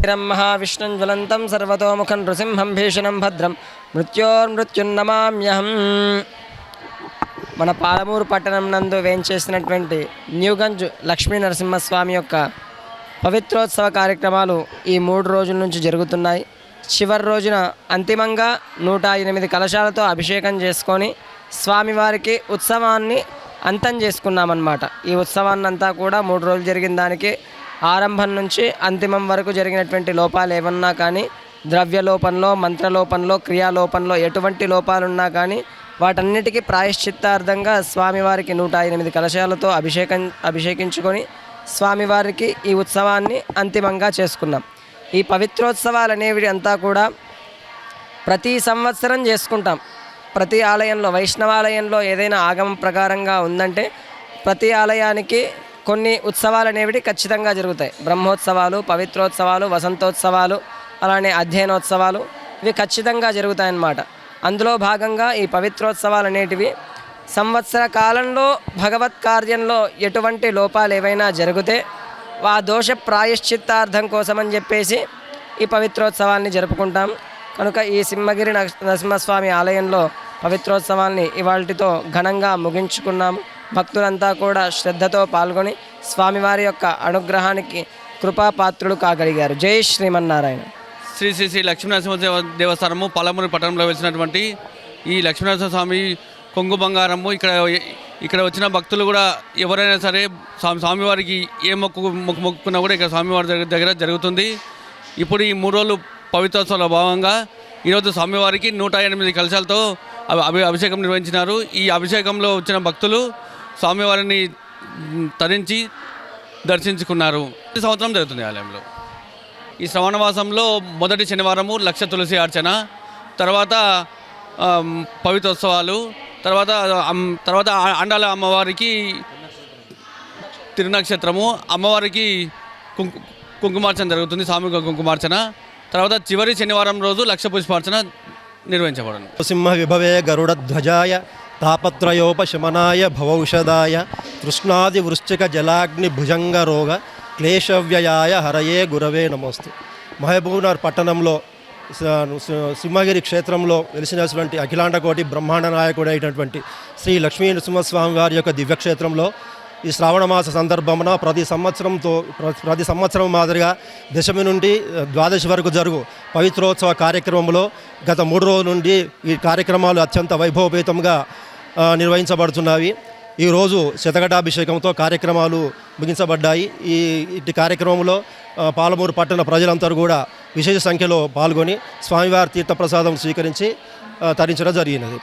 महाविष्णुं ज्वलन्तं सर्वतोमुखं नृसिंहं भीषणं भद्रं మృత్యోర్మృత్యున్నమామ్యహం. మన పాలమూరు పట్టణం నందు వేంచేసినటువంటి న్యూగంజ్ లక్ష్మీ నరసింహస్వామి యొక్క పవిత్రోత్సవ కార్యక్రమాలు ఈ 3 రోజుల నుంచి జరుగుతున్నాయి. చివరి రోజున అంతిమంగా 108 కలశాలతో అభిషేకం చేసుకొని స్వామివారికి ఉత్సవాన్ని అంతం చేసుకున్నామన్నమాట. ఈ ఉత్సవాన్నంతా కూడా 3 రోజులు జరిగిన దానికి ఆరంభం నుంచి అంతిమం వరకు జరిగినటువంటి లోపాలు ఏమన్నా కానీ, ద్రవ్యలోపంలో, మంత్రలోపంలో, క్రియాలోపంలో ఎటువంటి లోపాలున్నా కానీ వాటన్నిటికీ ప్రాయశ్చిత్తార్థంగా స్వామివారికి 108 కలశాలతో అభిషేకించుకొని స్వామివారికి ఈ ఉత్సవాన్ని అంతిమంగా చేసుకున్నాం. ఈ పవిత్రోత్సవాలు అనేవి అంతా కూడా ప్రతి సంవత్సరం చేసుకుంటాం. ప్రతి ఆలయంలో, వైష్ణవాలయంలో ఏదైనా ఆగమం ప్రకారంగా ఉందంటే ప్రతి ఆలయానికి కొన్ని ఉత్సవాలు అనేవి ఖచ్చితంగా జరుగుతాయి. బ్రహ్మోత్సవాలు, పవిత్రోత్సవాలు, వసంతోత్సవాలు, అలానే అధ్యయనోత్సవాలు ఇవి ఖచ్చితంగా జరుగుతాయన్నమాట. అందులో భాగంగా ఈ పవిత్రోత్సవాలు అనేటివి సంవత్సర కాలంలో భగవత్ కార్యంలో ఎటువంటి లోపాలు ఏవైనా జరిగితే ఆ దోష ప్రాయశ్చిత్తార్థం కోసమని చెప్పేసి ఈ పవిత్రోత్సవాన్ని జరుపుకుంటాం. కనుక ఈ సింహగిరి నరసింహస్వామి ఆలయంలో పవిత్రోత్సవాన్ని ఇవాల్టితో ఘనంగా ముగించుకున్నాము. భక్తులంతా కూడా శ్రద్ధతో పాల్గొని స్వామివారి యొక్క అనుగ్రహానికి కృపాపాత్రులు కాగలిగారు. జై శ్రీమన్నారాయణ. శ్రీ శ్రీ శ్రీ లక్ష్మీనరసింహ దేవస్థానము పాలమూరు పట్టణంలో వెలిసినటువంటి ఈ లక్ష్మీనరసింహ స్వామి కొంగు బంగారము ఇక్కడ వచ్చిన భక్తులు కూడా ఎవరైనా సరే స్వామివారికి ఏ మొక్కుకున్నా కూడా ఇక్కడ స్వామివారి దగ్గర జరుగుతుంది. ఇప్పుడు ఈ 3 రోజులు పవిత్రోత్సవంలో భాగంగా ఈరోజు స్వామివారికి 108 కలశాలతో అభిషేకం నిర్వహించినారు. ఈ అభిషేకంలో వచ్చిన భక్తులు స్వామివారిని తరించి దర్శించుకున్నారు. ఈ సంవత్సరం జరుగుతుంది ఆలయంలో. ఈ శ్రవణమాసంలో మొదటి శనివారము లక్ష తులసి అర్చన, తర్వాత పవిత్రోత్సవాలు, తర్వాత అండాల అమ్మవారికి తిరునక్షత్రము, అమ్మవారికి కుంకుమార్చన జరుగుతుంది, సామూహిక కుంకుమార్చన. తర్వాత చివరి శనివారం రోజు లక్ష పుష్పార్చన నిర్వహించబడును. సింహ విభవే గరుడధ్వజాయ తాపత్రయోపశమనాయ భవౌషధాయ తృష్ణాది వృశ్చిక జలాగ్ని భుజంగ రోగ క్లేశవ్యయాయ హరయే గురవే నమోస్తు. మహబూబ్నగర్ పట్టణంలో సింహగిరి క్షేత్రంలో వెలిసినటువంటి అఖిలాండకోటి బ్రహ్మాండ నాయకుడు అయినటువంటి శ్రీ లక్ష్మీ నరసింహస్వామి వారి యొక్క దివ్యక్షేత్రంలో ఈ శ్రావణమాస సందర్భమున ప్రతి సంవత్సరం మాదిరిగా దశమి నుండి ద్వాదశి వరకు జరుగు పవిత్రోత్సవ కార్యక్రమంలో గత 3 రోజుల నుండి ఈ కార్యక్రమాలు అత్యంత వైభవపేతంగా నిర్వహించబడుతున్నవి. ఈరోజు శతఘటాభిషేకంతో కార్యక్రమాలు ముగించబడ్డాయి. ఇటు కార్యక్రమంలో పాలమూరు పట్టణ ప్రజలందరూ కూడా విశేష సంఖ్యలో పాల్గొని స్వామివారి తీర్థప్రసాదం స్వీకరించి తరించడం జరిగినది.